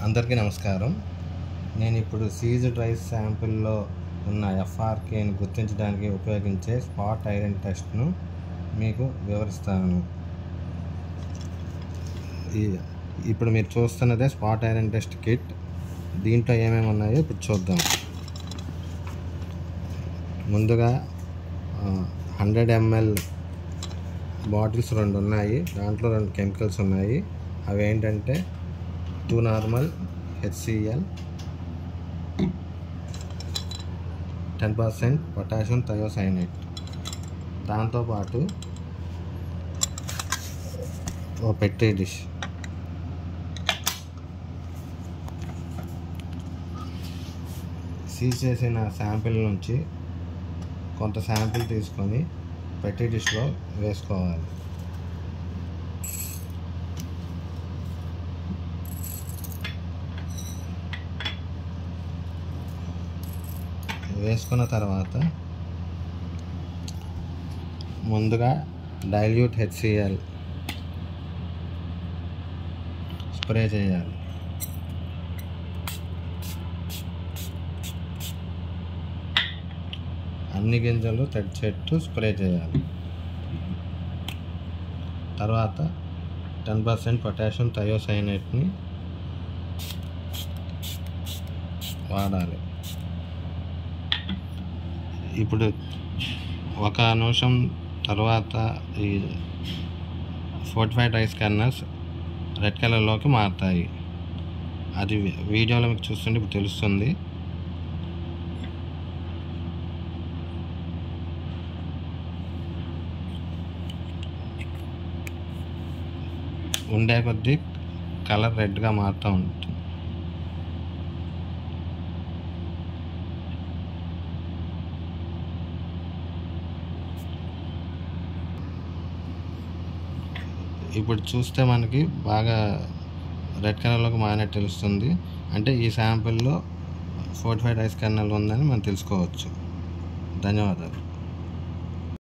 అందరికీ నమస్కారం. నేను ఇప్పుడు సీజ్డ్ రైస్ శాంపిల్లో ఉన్న ఎఫ్ఆర్కేని గుర్తించడానికి ఉపయోగించే స్పాట్ ఐరన్ టెస్ట్ను మీకు వివరిస్తాను. ఇప్పుడు మీరు చూస్తున్నదే స్పాట్ ఐరన్ టెస్ట్ కిట్. దీంట్లో ఏమేమి ఉన్నాయో ఇప్పుడు చూద్దాం. ముందుగా 100 ml బాటిల్స్ 2 ఉన్నాయి. దాంట్లో 2 కెమికల్స్ ఉన్నాయి. అవి ఏంటంటే 2 నార్మల్ HCl, 10% పొటాషియం థయోసైనేట్. దాంతోపాటు ఓ పెట్రీ డిష్, సీజ్ చేసిన శాంపిల్ నుంచి కొంత శాంపిల్ తీసుకొని పెట్రీ డిష్లో వేసుకోవాలి. వేసుకున్న తర్వాత ముందుగా డైల్యూట్ HCl స్ప్రే చేయాలి. అన్ని గింజలు చెట్టు స్ప్రే చేయాలి. తర్వాత 10% పొటాషియం థయోసైనేట్ని వాడాలి. ఇప్పుడు 1 నిమిషం తర్వాత ఈ ఫోర్టిఫైడ్ రైస్ కర్నల్స్ రెడ్ కలర్లోకి మారుతాయి. అది వీడియోలో మీకు చూస్తుంటే ఇప్పుడు తెలుస్తుంది. ఉండే కొద్దీ కలర్ రెడ్గా మారుతూ ఉంటుంది. ఇప్పుడు చూస్తే మనకి బాగా రెడ్ కలర్లోకి మారినట్టు తెలుస్తుంది. అంటే ఈ శాంపిల్లో ఫోర్టిఫైడ్ రైస్ కర్నల్ ఉందని మనం తెలుసుకోవచ్చు. ధన్యవాదాలు.